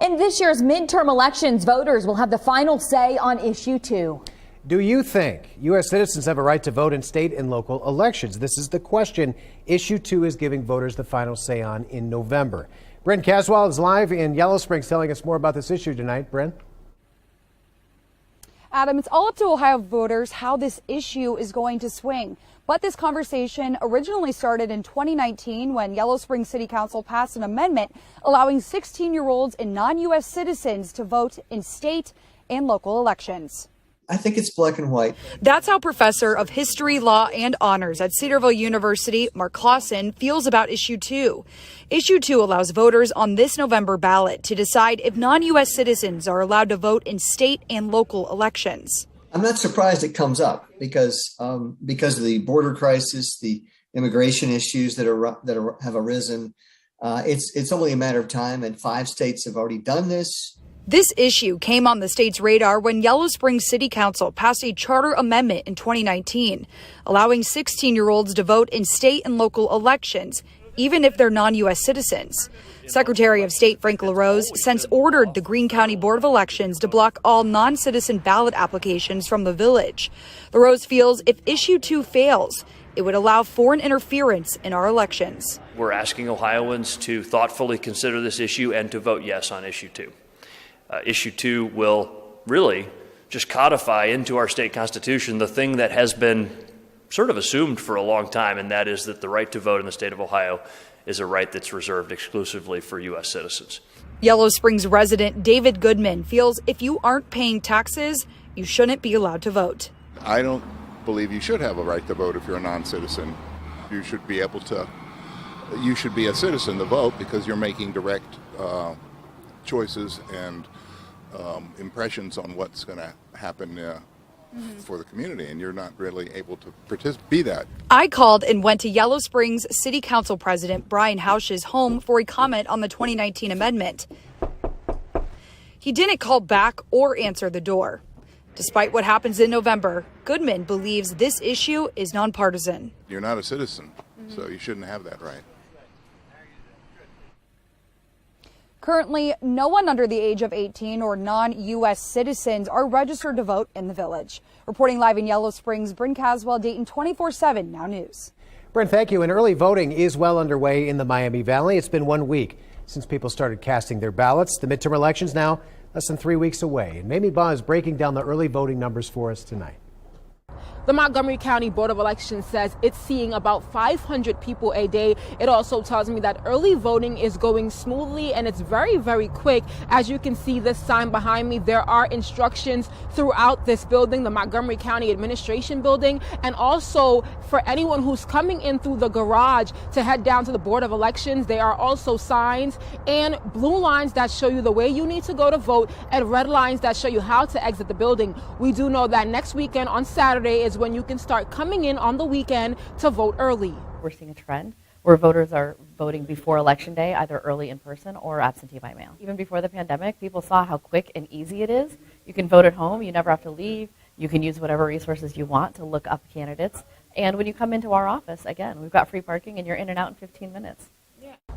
In this year's midterm elections, voters will have the final say on issue 2. Do you think U.S. citizens have a right to vote in state and local elections? This is the question issue 2 is giving voters the final say on in November. Brent Caswell is live in Yellow Springs telling us more about this issue tonight. Brent? Adam, it's all up to Ohio voters how this issue is going to swing. But this conversation originally started in 2019 when Yellow Springs City Council passed an amendment allowing 16-year-olds and non-U.S. citizens to vote in state and local elections. I think it's black and white. That's how Professor of History, Law, and Honors at Cedarville University, Mark Clausen, feels about Issue 2. Issue 2 allows voters on this November ballot to decide if non-U.S. citizens are allowed to vote in state and local elections. I'm not surprised it comes up because of the border crisis, the immigration issues that have arisen. It's only a matter of time, and 5 states have already done this. This issue came on the state's radar when Yellow Springs City Council passed a charter amendment in 2019, allowing 16-year-olds to vote in state and local elections, even if they're non-U.S. citizens. Secretary of State Frank LaRose since ordered the Greene County Board of Elections to block all non-citizen ballot applications from the village. LaRose feels if Issue 2 fails, it would allow foreign interference in our elections. We're asking Ohioans to thoughtfully consider this issue and to vote yes on Issue 2. Issue 2 will really just codify into our state constitution the thing that has been sort of assumed for a long time, and that is that the right to vote in the state of Ohio is a right that's reserved exclusively for U.S. citizens. Yellow Springs resident David Goodman feels if you aren't paying taxes, you shouldn't be allowed to vote. I don't believe you should have a right to vote if you're a non-citizen. You should be able to, you should be a citizen to vote because you're making direct choices and impressions on what's going to happen for the community, and you're not really able to be that. I called and went to Yellow Springs City Council President Brian Hausch's home for a comment on the 2019 amendment. He didn't call back or answer the door. Despite what happens in November, Goodman believes this issue is nonpartisan. You're not a citizen, so you shouldn't have that right. Currently, no one under the age of 18 or non-U.S. citizens are registered to vote in the village. Reporting live in Yellow Springs, Bryn Caswell, Dayton 24/7 Now News. Brent, thank you. And early voting is well underway in the Miami Valley. It's been 1 week since people started casting their ballots. The midterm elections now less than 3 weeks away. And Mamie Baugh is breaking down the early voting numbers for us tonight. The Montgomery County Board of Elections says it's seeing about 500 people a day. It also tells me that early voting is going smoothly and it's very, very quick. As you can see this sign behind me, there are instructions throughout this building, the Montgomery County Administration Building, and also for anyone who's coming in through the garage to head down to the Board of Elections, there are also signs and blue lines that show you the way you need to go to vote and red lines that show you how to exit the building. We do know that next weekend on Saturday is when you can start coming in on the weekend to vote early. We're seeing a trend where voters are voting before Election Day, either early in person or absentee by mail. Even before the pandemic, people saw how quick and easy it is. You can vote at home, you never have to leave. You can use whatever resources you want to look up candidates. And when you come into our office, again, we've got free parking and you're in and out in 15 minutes.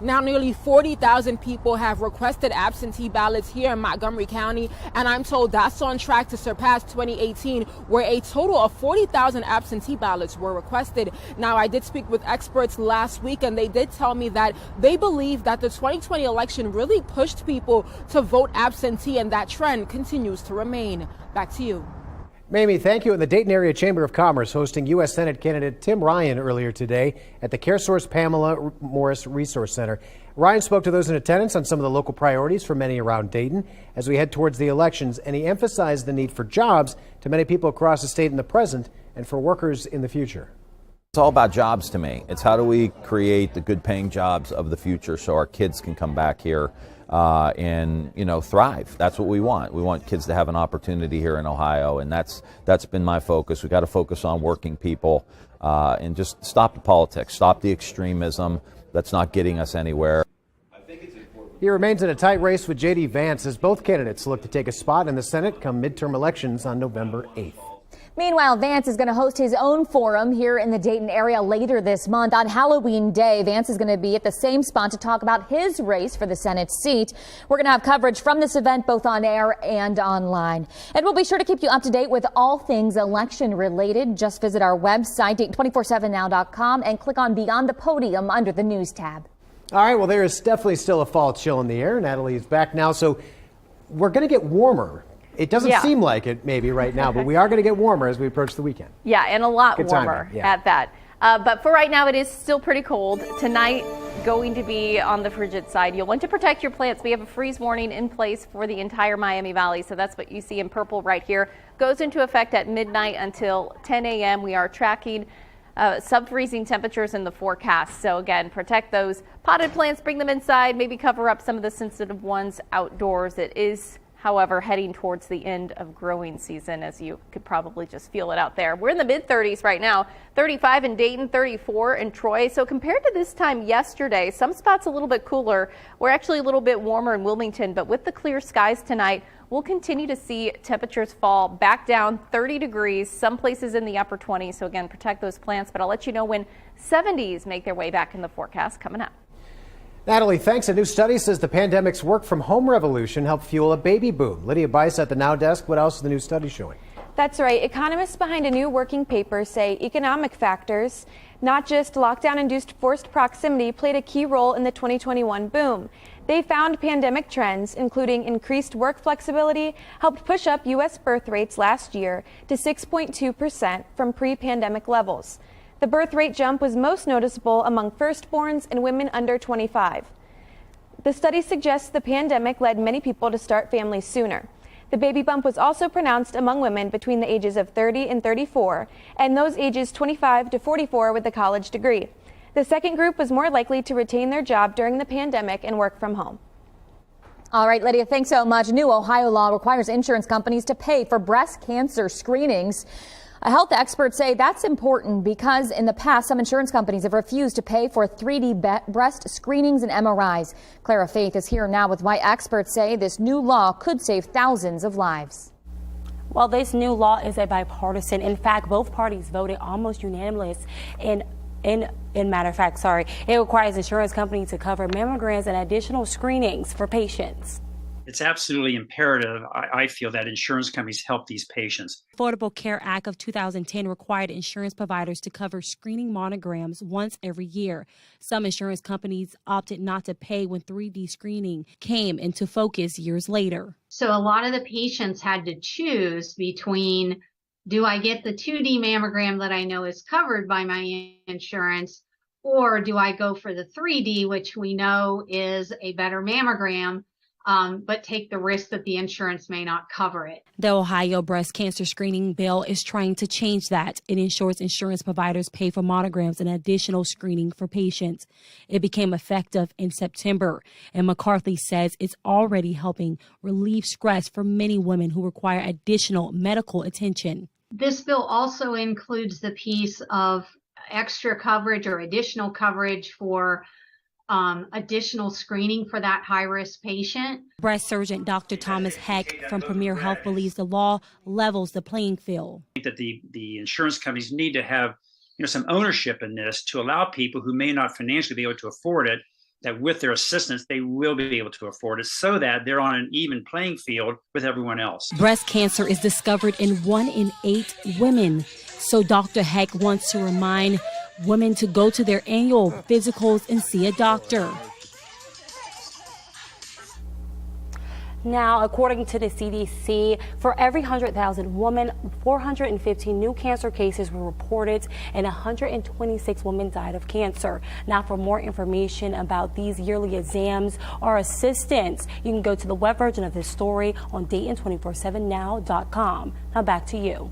Now nearly 40,000 people have requested absentee ballots here in Montgomery County, and I'm told that's on track to surpass 2018, where a total of 40,000 absentee ballots were requested. Now, I did speak with experts last week, and they did tell me that they believe that the 2020 election really pushed people to vote absentee, and that trend continues to remain. Back to you. Mamie, thank you. And the Dayton Area Chamber of Commerce hosting U.S. Senate candidate Tim Ryan earlier today at the CareSource Pamela Morris Resource Center. Ryan spoke to those in attendance on some of the local priorities for many around Dayton as we head towards the elections, and he emphasized the need for jobs to many people across the state in the present and for workers in the future. It's all about jobs to me. It's how do we create the good paying jobs of the future so our kids can come back here and thrive. That's what we want. We want kids to have an opportunity here in Ohio, and that's been my focus. We've got to focus on working people and just stop the politics, stop the extremism that's not getting us anywhere. He remains in a tight race with J.D. Vance as both candidates look to take a spot in the Senate come midterm elections on November 8th. Meanwhile, Vance is going to host his own forum here in the Dayton area later this month. On Halloween Day, Vance is going to be at the same spot to talk about his race for the Senate seat. We're going to have coverage from this event both on air and online. And we'll be sure to keep you up to date with all things election related. Just visit our website, Dayton247now.com, and click on Beyond the Podium under the News tab. All right, well, there is definitely still a fall chill in the air. Natalie is back now, so we're going to get warmer. It doesn't seem like it maybe right now, but we are going to get warmer as we approach the weekend. Yeah, and a lot Good warmer timing, yeah. at that. But for right now, it is still pretty cold. Tonight, going to be on the frigid side. You'll want to protect your plants. We have a freeze warning in place for the entire Miami Valley, so that's what you see in purple right here. Goes into effect at midnight until 10 a.m. We are tracking sub-freezing temperatures in the forecast. So again, protect those potted plants, bring them inside, maybe cover up some of the sensitive ones outdoors. It is, however, heading towards the end of growing season, as you could probably just feel it out there. We're in the mid-30s right now, 35 in Dayton, 34 in Troy. So compared to this time yesterday, some spots a little bit cooler. We're actually a little bit warmer in Wilmington, but with the clear skies tonight, we'll continue to see temperatures fall back down 30 degrees, some places in the upper 20s. So again, protect those plants, but I'll let you know when 70s make their way back in the forecast coming up. Natalie, thanks. A new study says the pandemic's work-from-home revolution helped fuel a baby boom. Lydia Bice at the Now Desk. What else is the new study showing? That's right. Economists behind a new working paper say economic factors, not just lockdown-induced forced proximity, played a key role in the 2021 boom. They found pandemic trends, including increased work flexibility, helped push up U.S. birth rates last year to 6.2% from pre-pandemic levels. The birth rate jump was most noticeable among firstborns and women under 25. The study suggests the pandemic led many people to start families sooner. The baby bump was also pronounced among women between the ages of 30 and 34, and those ages 25 to 44 with a college degree. The second group was more likely to retain their job during the pandemic and work from home. All right, Lydia, thanks so much. New Ohio law requires insurance companies to pay for breast cancer screenings. Health experts say that's important because in the past, some insurance companies have refused to pay for 3D breast screenings and MRIs. Clara Faith is here now with why experts say this new law could save thousands of lives. Well, this new law is a bipartisan. In fact, both parties voted almost unanimously. In matter of fact, it requires insurance companies to cover mammograms and additional screenings for patients. It's absolutely imperative, I feel, that insurance companies help these patients. Affordable Care Act of 2010 required insurance providers to cover screening mammograms once every year. Some insurance companies opted not to pay when 3D screening came into focus years later. So a lot of the patients had to choose between, do I get the 2D mammogram that I know is covered by my insurance, or do I go for the 3D, which we know is a better mammogram, but take the risk that the insurance may not cover it. The Ohio breast cancer screening bill is trying to change that. It ensures insurance providers pay for mammograms and additional screening for patients. It became effective in September, and McCarthy says it's already helping relieve stress for many women who require additional medical attention. This bill also includes the piece of extra coverage or additional coverage for additional screening for that high-risk patient. Breast surgeon Dr. Thomas Heck from Premier Health believes the law levels the playing field. I think that the insurance companies need to have some ownership in this to allow people who may not financially be able to afford it, that with their assistance, they will be able to afford it so that they're on an even playing field with everyone else. Breast cancer is discovered in 1 in 8 women. So Dr. Heck wants to remind women to go to their annual physicals and see a doctor. Now, according to the CDC, for every 100,000 women, 415 new cancer cases were reported and 126 women died of cancer. Now, for more information about these yearly exams or assistance, you can go to the web version of this story on Dayton247now.com. Now back to you.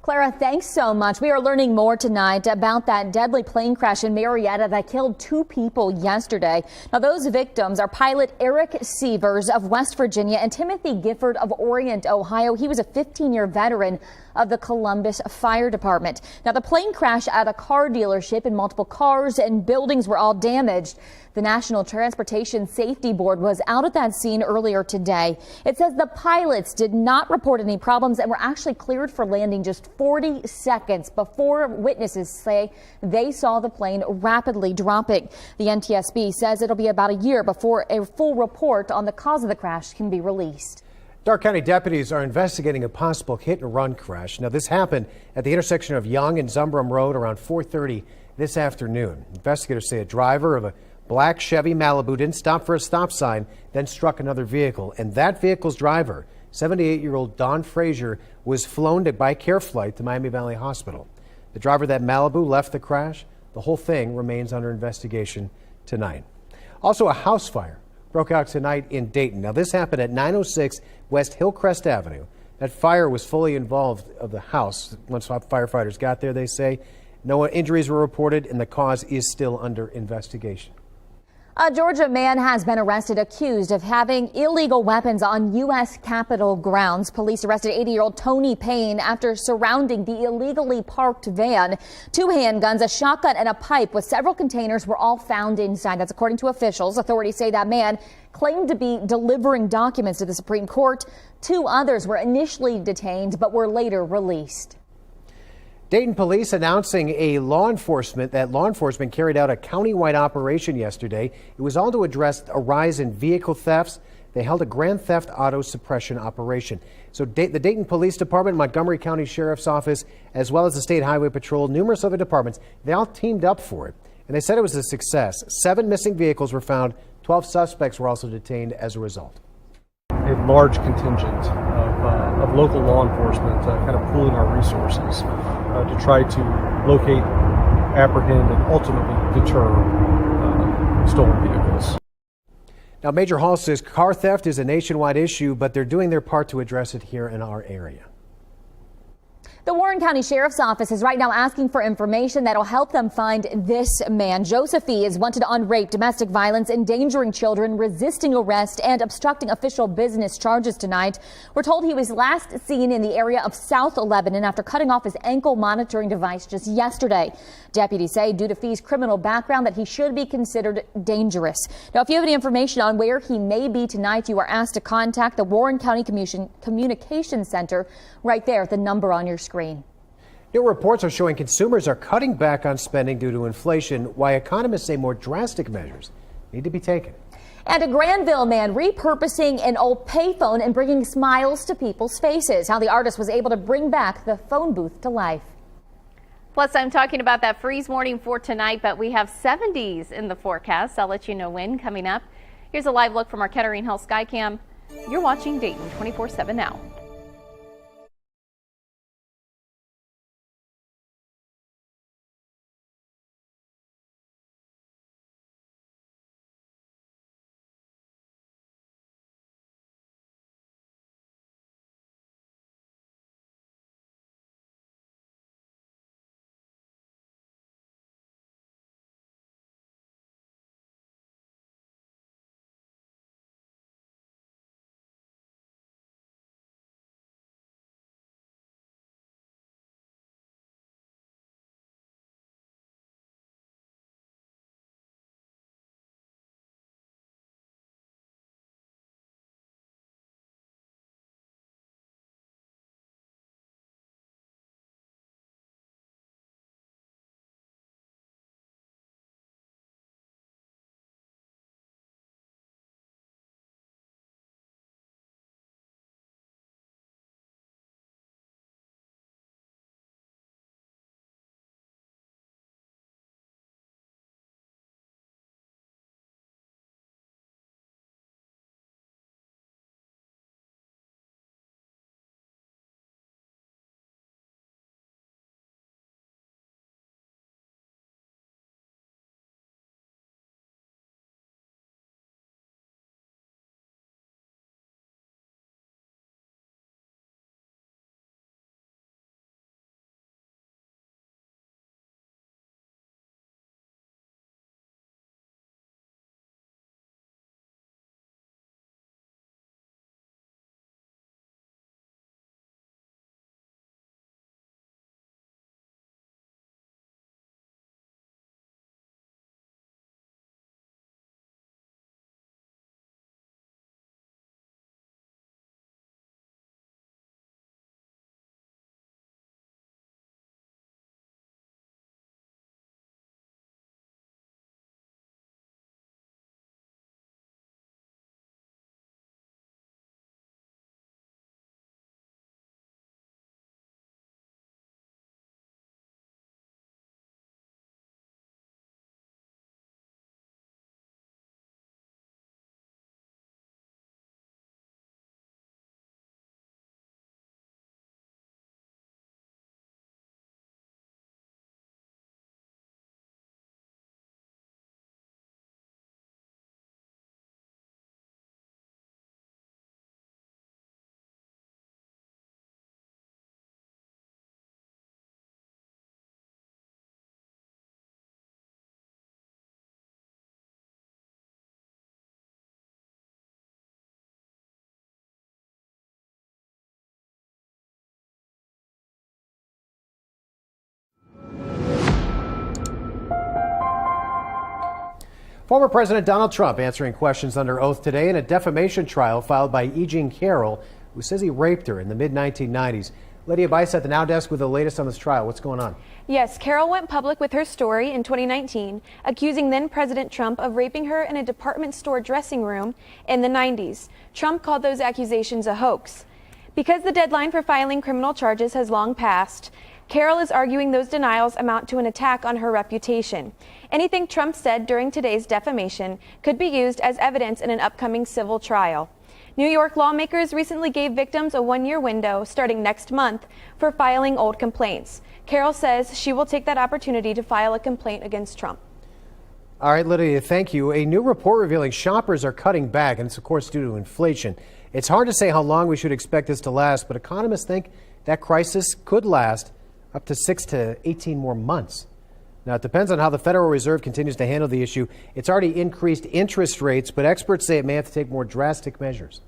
Clara, thanks so much. We are learning more tonight about that deadly plane crash in Marietta that killed 2 people yesterday. Now, those victims are pilot Eric Sievers of West Virginia and Timothy Gifford of Orient, Ohio. He was a 15-year veteran of the Columbus Fire Department. Now, the plane crashed at a car dealership and multiple cars and buildings were all damaged. The National Transportation Safety Board was out at that scene earlier today. It says the pilots did not report any problems and were actually cleared for landing just 40 seconds before witnesses say they saw the plane rapidly dropping. The NTSB says it'll be about a year before a full report on the cause of the crash can be released. Darke County deputies are investigating a possible hit-and-run crash. Now, this happened at the intersection of Young and Zumbrum Road around 4:30 this afternoon. Investigators say a driver of a black Chevy Malibu didn't stop for a stop sign, then struck another vehicle. And that vehicle's driver, 78-year-old Don Frazier, was flown by care flight to Miami Valley Hospital. The driver of that Malibu left the crash. The whole thing remains under investigation tonight. Also, a house fire broke out tonight in Dayton. Now, this happened at 906 West Hillcrest Avenue. That fire was fully involved of the house. Once firefighters got there, they say no injuries were reported, and the cause is still under investigation. A Georgia man has been arrested accused of having illegal weapons on U.S. Capitol grounds. Police arrested 80-year-old Tony Payne after surrounding the illegally parked van. 2 handguns, a shotgun, and a pipe with several containers were all found inside. That's according to officials. Authorities say that man claimed to be delivering documents to the Supreme Court. 2 others were initially detained but were later released. Dayton police announcing law enforcement carried out a countywide operation yesterday. It was all to address a rise in vehicle thefts. They held a grand theft auto suppression operation. So the Dayton Police Department, Montgomery County Sheriff's Office, as well as the State Highway Patrol, numerous other departments, they all teamed up for it. And they said it was a success. 7 missing vehicles were found. 12 suspects were also detained as a result. A large contingent of local law enforcement kind of pooling our resources to try to locate, apprehend, and ultimately deter stolen vehicles. Now, Major Hall says car theft is a nationwide issue, but they're doing their part to address it here in our area. The Warren County Sheriff's Office is right now asking for information that'll help them find this man. Joseph E. is wanted on rape, domestic violence, endangering children, resisting arrest, and obstructing official business charges tonight. We're told he was last seen in the area of South Lebanon after cutting off his ankle monitoring device just yesterday. Deputies say due to Fee's criminal background that he should be considered dangerous. Now, if you have any information on where he may be tonight, you are asked to contact the Warren County Communications Center right there at the number on your screen. New reports are showing consumers are cutting back on spending due to inflation, while economists say more drastic measures need to be taken. And a Granville man repurposing an old payphone and bringing smiles to people's faces. How the artist was able to bring back the phone booth to life. Plus, I'm talking about that freeze warning for tonight, but we have 70s in the forecast. I'll let you know when coming up. Here's a live look from our Kettering Hill Skycam. You're watching Dayton 24/7 now. Former President Donald Trump answering questions under oath today in a defamation trial filed by E. Jean Carroll, who says he raped her in the mid-1990s. Lydia Bice at the Now Desk with the latest on this trial. What's going on? Yes, Carroll went public with her story in 2019, accusing then-President Trump of raping her in a department store dressing room in the 90s. Trump called those accusations a hoax. Because the deadline for filing criminal charges has long passed, Carroll is arguing those denials amount to an attack on her reputation. Anything Trump said during today's defamation could be used as evidence in an upcoming civil trial. New York lawmakers recently gave victims a one-year window starting next month for filing old complaints. Carroll says she will take that opportunity to file a complaint against Trump. All right, Lydia, thank you. A new report revealing shoppers are cutting back, and it's, of course, due to inflation. It's hard to say how long we should expect this to last, but economists think that crisis could last up to 6 to 18 more months. Now, it depends on how the Federal Reserve continues to handle the issue. It's already increased interest rates, but experts say it may have to take more drastic measures.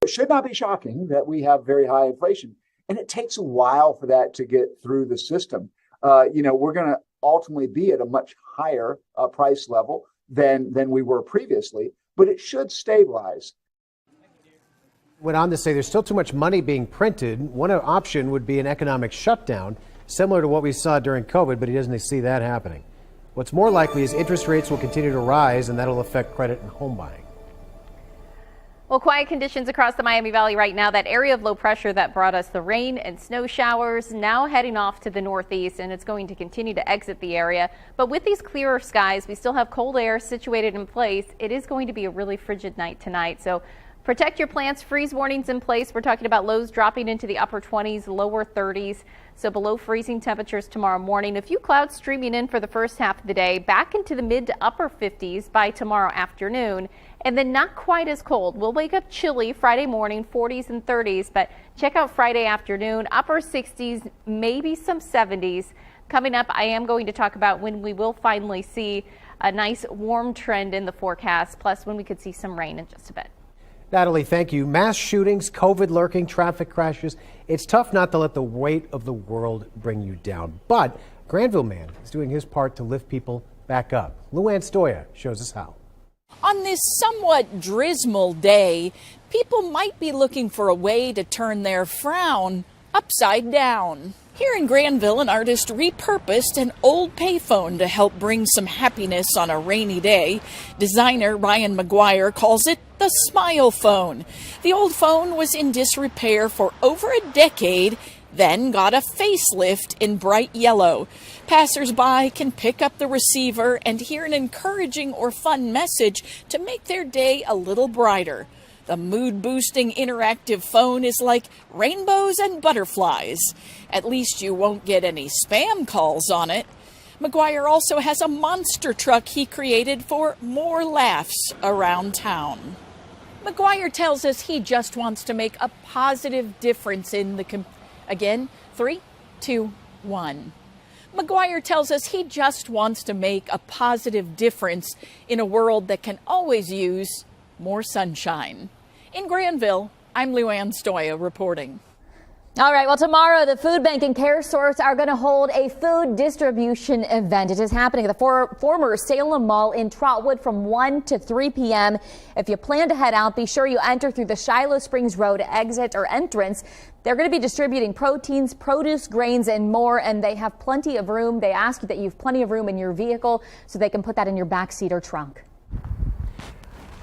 It should not be shocking that we have very high inflation, and it takes a while for that to get through the system. We're going to ultimately be at a much higher price level than we were previously, but it should stabilize. Went on to say there's still too much money being printed. One option would be an economic shutdown, similar to what we saw during COVID, but he doesn't see that happening. What's more likely is interest rates will continue to rise, and that'll affect credit and home buying. Well, quiet conditions across the Miami Valley right now. That area of low pressure that brought us the rain and snow showers now heading off to the northeast, and it's going to continue to exit the area. But with these clearer skies, we still have cold air situated in place. It is going to be a really frigid night tonight. So protect your plants. Freeze warnings in place. We're talking about lows dropping into the upper 20s, lower 30s. So below freezing temperatures tomorrow morning. A few clouds streaming in for the first half of the day, back into the mid to upper 50s by tomorrow afternoon. And then not quite as cold. We'll wake up chilly Friday morning, 40s and 30s, but check out Friday afternoon, upper 60s, maybe some 70s. Coming up, I am going to talk about when we will finally see a nice warm trend in the forecast, plus when we could see some rain in just a bit. Natalie, thank you. Mass shootings, COVID lurking, traffic crashes. It's tough not to let the weight of the world bring you down. But Granville man is doing his part to lift people back up. Luann Stoya shows us how. On this somewhat dismal day, people might be looking for a way to turn their frown upside down. Here in Granville, an artist repurposed an old payphone to help bring some happiness on a rainy day. Designer Ryan McGuire calls it the Smile Phone. The old phone was in disrepair for over a decade, then got a facelift in bright yellow. Passers-by can pick up the receiver and hear an encouraging or fun message to make their day a little brighter. The mood-boosting interactive phone is like rainbows and butterflies. At least you won't get any spam calls on it. McGuire also has a monster truck he created for more laughs around town. McGuire tells us he just wants to make a positive difference in the Again, 3, 2, 1. McGuire tells us he just wants to make a positive difference in a world that can always use more sunshine. In Granville, I'm Luann Stoya reporting. All right, well, tomorrow the Food Bank and Care Source are going to hold a food distribution event. It is happening at the former Salem Mall in Trotwood from 1 to 3 p.m. If you plan to head out, be sure you enter through the Shiloh Springs Road exit or entrance. They're going to be distributing proteins, produce, grains, and more, and they have plenty of room. They ask you that you have plenty of room in your vehicle so they can put that in your backseat or trunk.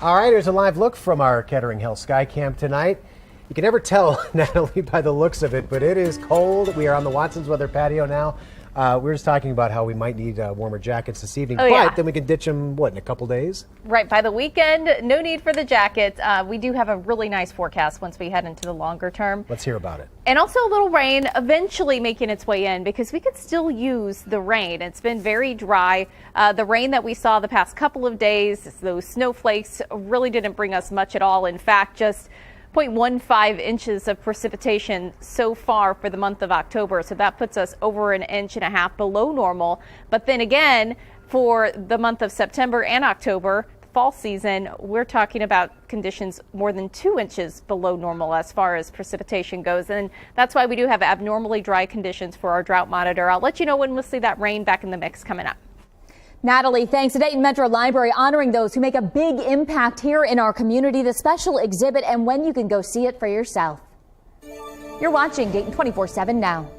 All right, here's a live look from our Kettering Hill Sky Camp tonight. You can never tell, Natalie, by the looks of it, but it is cold. We are on the Watson's Weather patio now. We were just talking about how we might need warmer jackets this evening, but then we can ditch them, in a couple days? Right, by the weekend, no need for the jackets. We do have a really nice forecast once we head into the longer term. Let's hear about it. And also a little rain eventually making its way in because we could still use the rain. It's been very dry. The rain that we saw the past couple of days, those snowflakes really didn't bring us much at all. In fact, just 0.15 inches of precipitation so far for the month of October. So that puts us over 1.5 inches below normal. But then again, for the month of September and October, the fall season, we're talking about conditions more than 2 inches below normal as far as precipitation goes. And that's why we do have abnormally dry conditions for our drought monitor. I'll let you know when we'll see that rain back in the mix coming up. Natalie, thanks. The Dayton Metro Library honoring those who make a big impact here in our community. The special exhibit and when you can go see it for yourself. You're watching Dayton 24/7 now.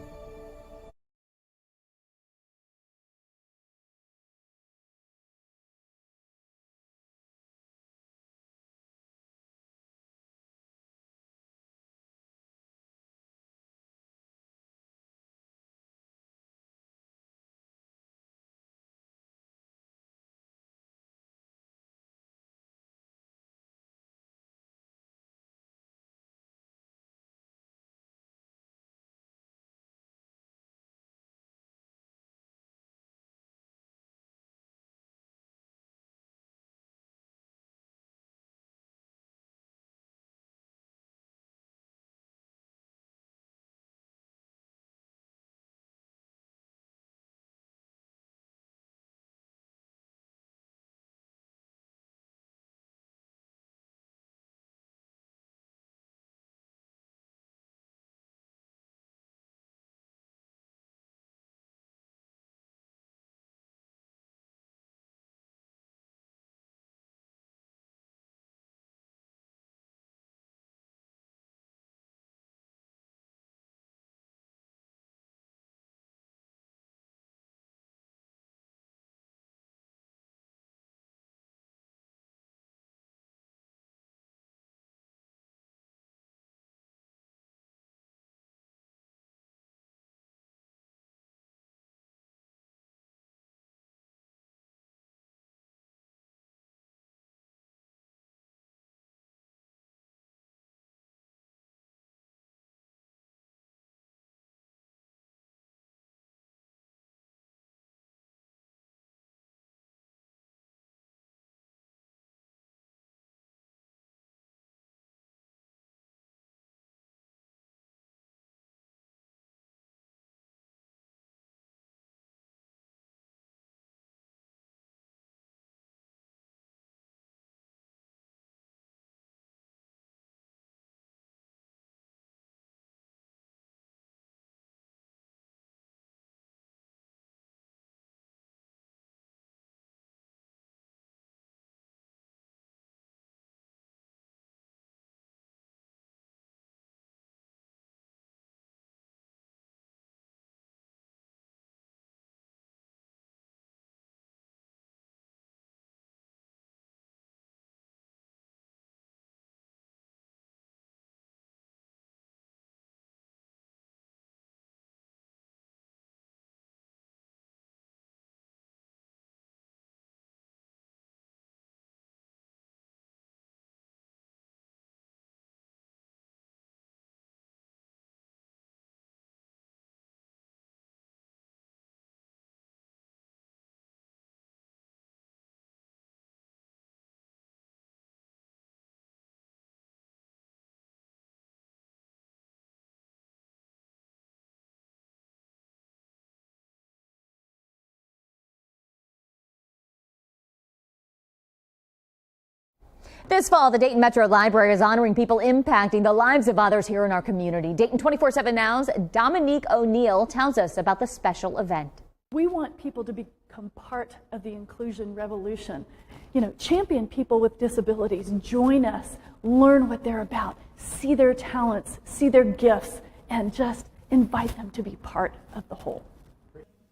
This fall, the Dayton Metro Library is honoring people impacting the lives of others here in our community. Dayton 24/7 Now's Dominique O'Neill tells us about the special event. We want people to become part of the inclusion revolution. You know, champion people with disabilities, join us, learn what they're about, see their talents, see their gifts, and just invite them to be part of the whole.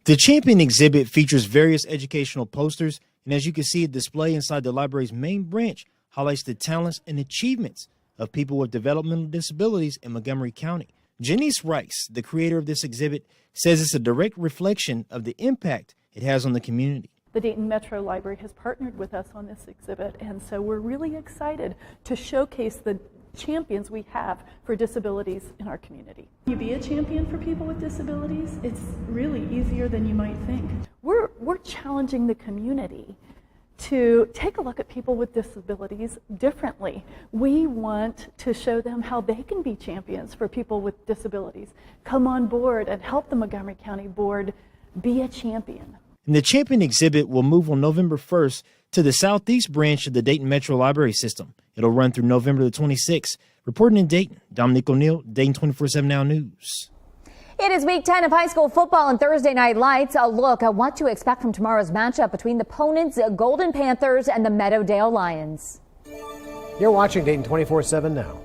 The Champion exhibit features various educational posters, and as you can see, a display inside the library's main branch highlights the talents and achievements of people with developmental disabilities in Montgomery County. Janice Rice, the creator of this exhibit, says it's a direct reflection of the impact it has on the community. The Dayton Metro Library has partnered with us on this exhibit, and so we're really excited to showcase the champions we have for disabilities in our community. You be a champion for people with disabilities, it's really easier than you might think. We're challenging the community to take a look at people with disabilities differently. We want to show them how they can be champions for people with disabilities. Come on board and help the Montgomery County Board be a champion. And the Champion exhibit will move on November 1st to the southeast branch of the Dayton Metro Library System. It'll run through November the 26th. Reporting in Dayton, Dominique O'Neill, Dayton 24/7 Now News. It is week 10 of high school football and Thursday night lights. A look at what to expect from tomorrow's matchup between the opponents, Golden Panthers and the Meadowdale Lions. You're watching Dayton 24/7 now.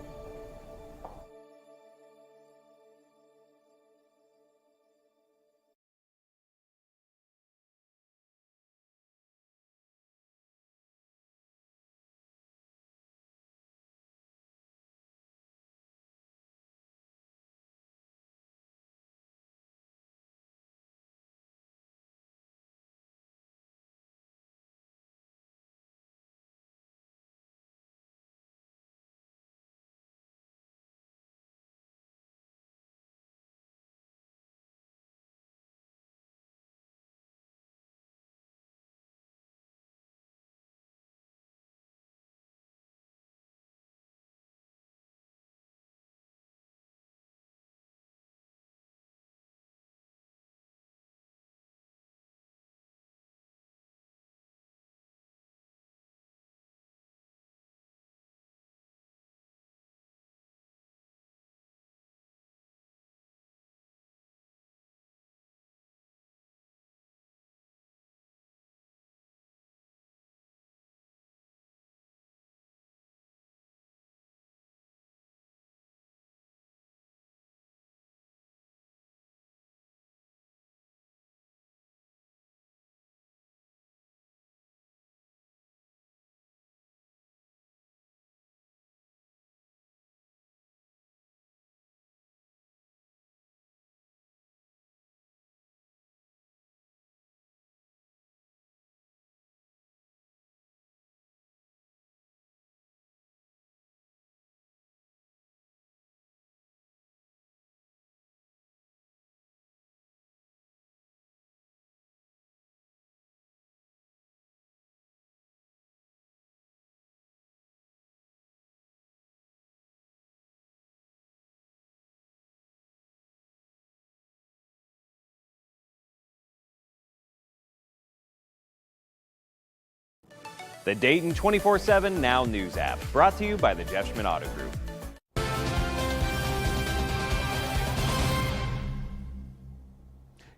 The Dayton 24/7 Now News app, brought to you by the Jeff Schmidt Auto Group.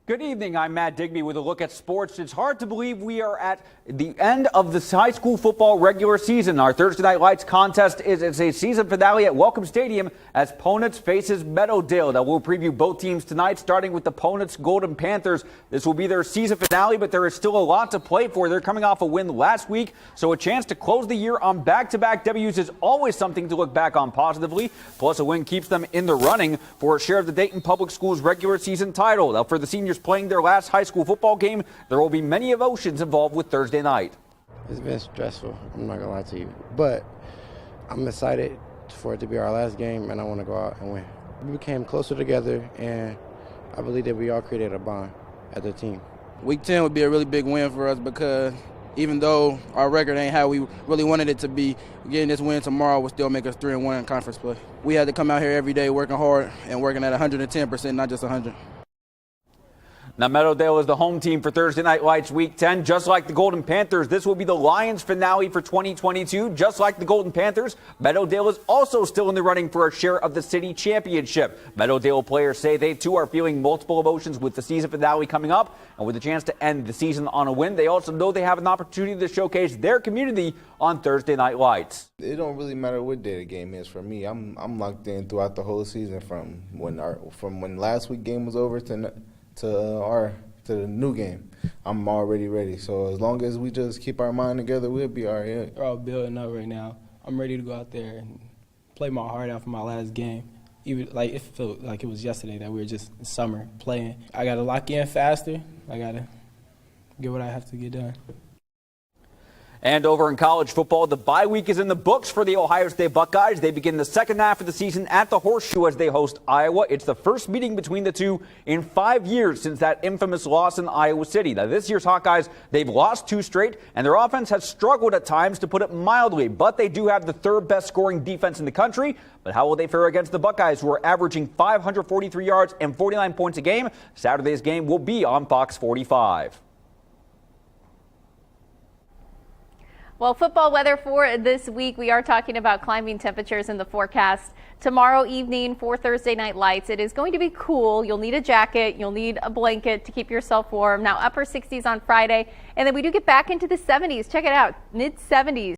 Good evening, I'm Matt Digby with a look at sports. It's hard to believe we are at the end of the high school football regular season. Our Thursday Night Lights contest is a season finale at Welcome Stadium as Ponitz faces Meadowdale. Now we'll preview both teams tonight, starting with the Ponitz Golden Panthers. This will be their season finale, but there is still a lot to play for. They're coming off a win last week, so a chance to close the year on back-to-back W's is always something to look back on positively. Plus, a win keeps them in the running for a share of the Dayton Public Schools regular season title. Now, for the seniors playing their last high school football game, there will be many emotions involved with Thursday night. It's been stressful, I'm not gonna lie to you, but I'm excited for it to be our last game, and I want to go out and win. We became closer together, and I believe that we all created a bond as a team. Week 10 would be a really big win for us because even though our record ain't how we really wanted it to be, getting this win tomorrow will still make us 3-1 in conference play. We had to come out here every day working hard and working at 110%, not just 100. Now, Meadowdale is the home team for Thursday Night Lights Week 10. Just like the Golden Panthers, this will be the Lions finale for 2022. Just like the Golden Panthers, Meadowdale is also still in the running for a share of the city championship. Meadowdale players say they, too, are feeling multiple emotions with the season finale coming up. And with a chance to end the season on a win, they also know they have an opportunity to showcase their community on Thursday Night Lights. It don't really matter what day the game is for me. I'm locked in throughout the whole season from when last week's game was over to the new game. I'm already ready. So as long as we just keep our mind together, we'll be all right. We're all building up right now. I'm ready to go out there and play my heart out for my last game. Even like it felt like it was yesterday that we were just in summer playing. I got to lock in faster. I got to get what I have to get done. And over in college football, the bye week is in the books for the Ohio State Buckeyes. They begin the second half of the season at the Horseshoe as they host Iowa. It's the first meeting between the two in 5 years since that infamous loss in Iowa City. Now, this year's Hawkeyes, they've lost 2 straight, and their offense has struggled at times, to put it mildly. But they do have the third best scoring defense in the country. But how will they fare against the Buckeyes, who are averaging 543 yards and 49 points a game? Saturday's game will be on Fox 45. Well, football weather for this week, we are talking about climbing temperatures in the forecast. Tomorrow evening for Thursday night lights, it is going to be cool. You'll need a jacket. You'll need a blanket to keep yourself warm. Now upper 60s on Friday. And then we do get back into the 70s. Check it out. Mid 70s.